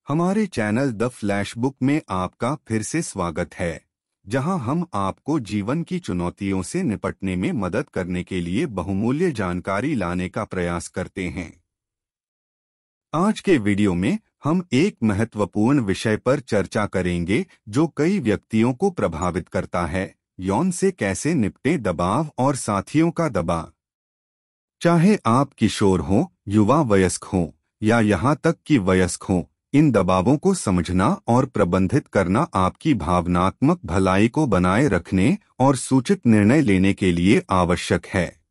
हमारे channel the flash book में आपका फिर से स्वागत है, जहां हम आपको जीवन की चुनौतियों से निपटने में मदद करने के लिए बहुमूल्य जानकारी लाने का प्रयास करते हैं। आज के वीडियो में हम एक महत्वपूर्ण विषय पर चर्चा करेंगे जो कई व्यक्तियों को प्रभावित करता है: यौन से कैसे निपटें, दबाव और साथियों का दबाव। चाहे आप किशोर हों, युवा वयस्क हों या यहाँ तक कि वयस्क हों, इन दबावों को समझना और प्रबंधित करना आपकी भावनात्मक भलाई को बनाए रखने और सूचित निर्णय लेने के लिए आवश्यक है।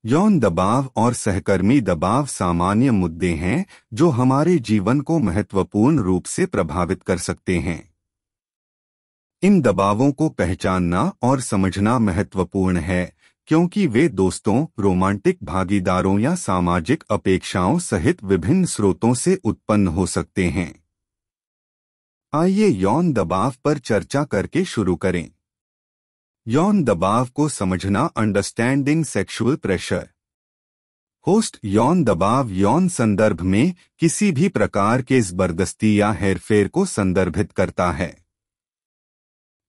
यौन दबाव और सहकर्मी दबाव सामान्य मुद्दे हैं जो हमारे जीवन को महत्वपूर्ण रूप से प्रभावित कर सकते हैं। इन दबावों को पहचानना और समझना महत्वपूर्ण है, क्योंकि वे दोस्तों, रोमांटिक भागीदारों या सामाजिक अपेक्षाओं सहित विभिन्न स्रोतों से उत्पन्न हो सकते हैं। आइए यौन दबाव पर चर्चा करके शुरू करें। यौन दबाव को समझना। Understanding sexual pressure. होस्ट यौन दबाव यौन संदर्भ में किसी भी प्रकार के जबरदस्ती या हेरफेर को संदर्भित करता है।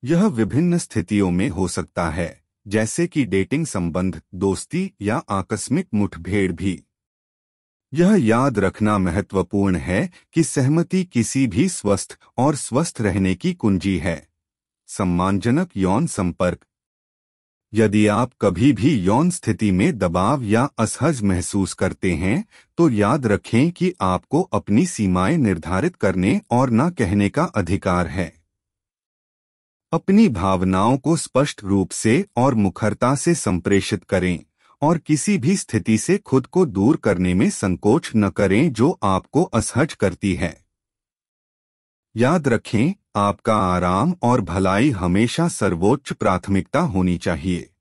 यह विभिन्न स्थितियों में हो सकता है, जैसे कि डेटिंग संबंध, दोस्ती या आकस्मिक मुठभेड़ भी। यह याद रखना महत्वपूर्ण है कि सहमति किसी भी स्वस्थ और स्वस्थ रहने की कुंजी है। सम्मानजनक यौन संपर्क। यदि आप कभी भी यौन स्थिति में दबाव या असहज महसूस करते हैं, तो याद रखें कि आपको अपनी सीमाएं निर्धारित करने और न कहने का अधिकार है। अपनी भावनाओं को स्पष्ट रूप से और मुखरता से संप्रेषित करें और किसी भी स्थिति से खुद को दूर करने में संकोच न करें जो आपको असहज करती है। याद रखें, आपका आराम और भलाई हमेशा सर्वोच्च प्राथमिकता होनी चाहिए।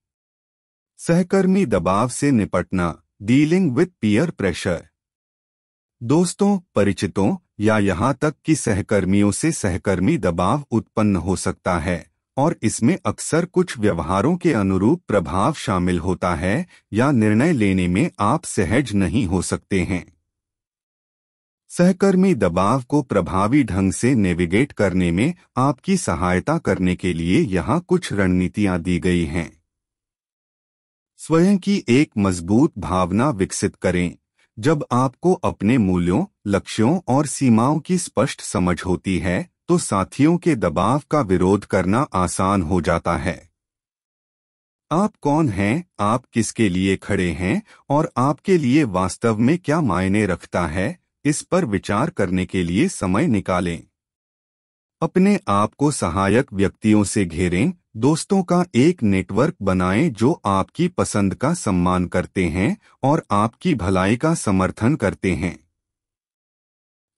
सहकर्मी दबाव से निपटना। Dealing with peer pressure. दोस्तों, परिचितों या यहाँ तक कि सहकर्मियों से सहकर्मी दबाव उत्पन्न हो सकता है, और इसमें अक्सर कुछ व्यवहारों के अनुरूप प्रभाव शामिल होता है या निर्णय लेने में आप सहज नहीं हो सकते हैं। सहकर्मी दबाव को प्रभावी ढंग से नेविगेट करने में आपकी सहायता करने के लिए यहाँ कुछ रणनीतियाँ दी गई हैं। स्वयं की एक मजबूत भावना विकसित करें। जब आपको अपने मूल्यों, लक्ष्यों और सीमाओं की स्पष्ट समझ होती है, तो साथियों के दबाव का विरोध करना आसान हो जाता है। आप कौन हैं, आप किसके लिए खड़े हैं और आपके लिए वास्तव में क्या मायने रखता है, इस पर विचार करने के लिए समय निकालें। अपने आप को सहायक व्यक्तियों से घेरें। दोस्तों का एक नेटवर्क बनाएं जो आपकी पसंद का सम्मान करते हैं और आपकी भलाई का समर्थन करते हैं।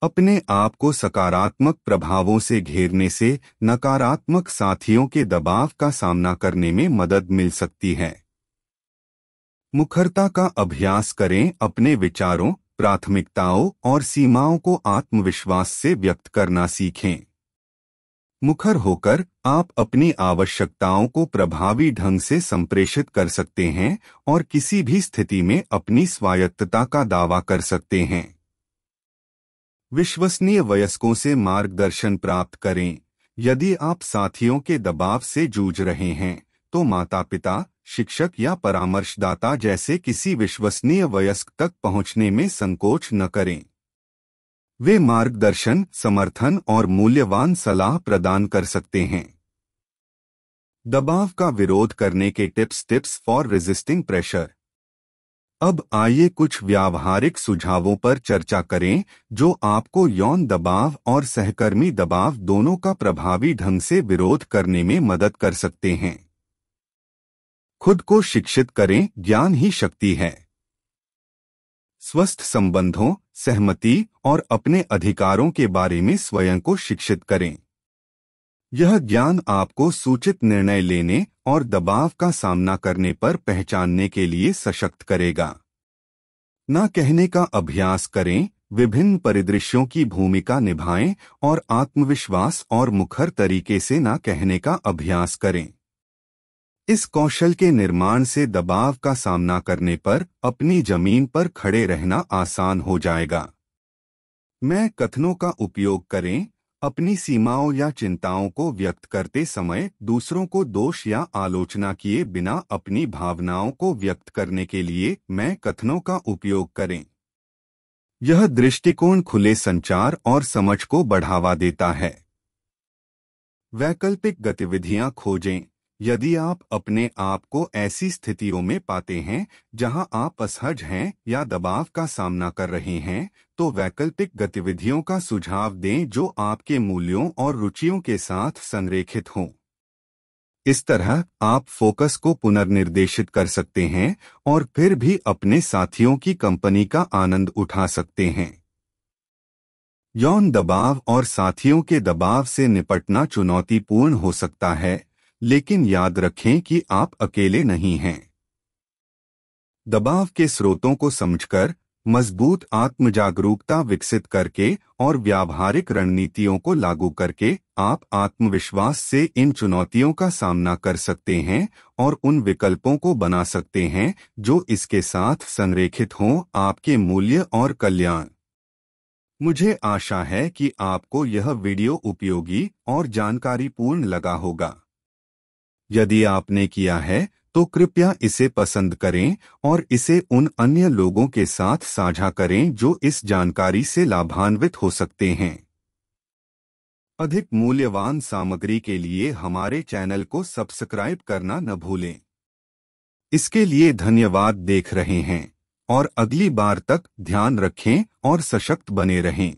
अपने आप को सकारात्मक प्रभावों से घेरने से नकारात्मक साथियों के दबाव का सामना करने में मदद मिल सकती है। मुखरता का अभ्यास करें। अपने विचारों, प्राथमिकताओं और सीमाओं को आत्मविश्वास से व्यक्त करना सीखें। मुखर होकर आप अपनी आवश्यकताओं को प्रभावी ढंग से संप्रेषित कर सकते हैं और किसी भी स्थिति में अपनी स्वायत्तता का दावा कर सकते हैं। विश्वसनीय वयस्कों से मार्गदर्शन प्राप्त करें। यदि आप साथियों के दबाव से जूझ रहे हैं, तो माता-पिता, शिक्षक या परामर्शदाता जैसे किसी विश्वसनीय वयस्क तक पहुंचने में संकोच न करें। वे मार्गदर्शन, समर्थन और मूल्यवान सलाह प्रदान कर सकते हैं। दबाव का विरोध करने के टिप्स फॉर रेजिस्टिंग प्रेशर। अब आइए कुछ व्यावहारिक सुझावों पर चर्चा करें जो आपको यौन दबाव और सहकर्मी दबाव दोनों का प्रभावी ढंग से विरोध करने में मदद कर सकते हैं। खुद को शिक्षित करें। ज्ञान ही शक्ति है। स्वस्थ संबंधों, सहमति और अपने अधिकारों के बारे में स्वयं को शिक्षित करें। यह ज्ञान आपको सूचित निर्णय लेने और दबाव का सामना करने पर पहचानने के लिए सशक्त करेगा। न कहने का अभ्यास करें। विभिन्न परिदृश्यों की भूमिका निभाएं और आत्मविश्वास और मुखर तरीके से न कहने का अभ्यास करें। इस कौशल के निर्माण से दबाव का सामना करने पर अपनी जमीन पर खड़े रहना आसान हो जाएगा। मैं कथनों का उपयोग करें। अपनी सीमाओं या चिंताओं को व्यक्त करते समय दूसरों को दोष या आलोचना किए बिना अपनी भावनाओं को व्यक्त करने के लिए मैं कथनों का उपयोग करें। यह दृष्टिकोण खुले संचार और समझ को बढ़ावा देता है। वैकल्पिक गतिविधियां खोजें। यदि आप अपने आप को ऐसी स्थितियों में पाते हैं जहां आप असहज हैं या दबाव का सामना कर रहे हैं, तो वैकल्पिक गतिविधियों का सुझाव दें जो आपके मूल्यों और रुचियों के साथ संरेखित हों। इस तरह आप फोकस को पुनर्निर्देशित कर सकते हैं और फिर भी अपने साथियों की कंपनी का आनंद उठा सकते हैं। यौन दबाव और साथियों के दबाव से निपटना चुनौतीपूर्ण हो सकता है, लेकिन याद रखें कि आप अकेले नहीं हैं। दबाव के स्रोतों को समझकर, मजबूत आत्मजागरूकता विकसित करके और व्यावहारिक रणनीतियों को लागू करके आप आत्मविश्वास से इन चुनौतियों का सामना कर सकते हैं और उन विकल्पों को बना सकते हैं जो इसके साथ संरेखित हों आपके मूल्य और कल्याण। मुझे आशा है कि आपको यह वीडियो उपयोगी और जानकारीपूर्ण लगा होगा। यदि आपने किया है तो कृपया इसे पसंद करें और इसे उन अन्य लोगों के साथ साझा करें जो इस जानकारी से लाभान्वित हो सकते हैं। अधिक मूल्यवान सामग्री के लिए हमारे चैनल को सब्सक्राइब करना न भूलें। इसके लिए धन्यवाद। देख रहे हैं और अगली बार तक ध्यान रखें और सशक्त बने रहें।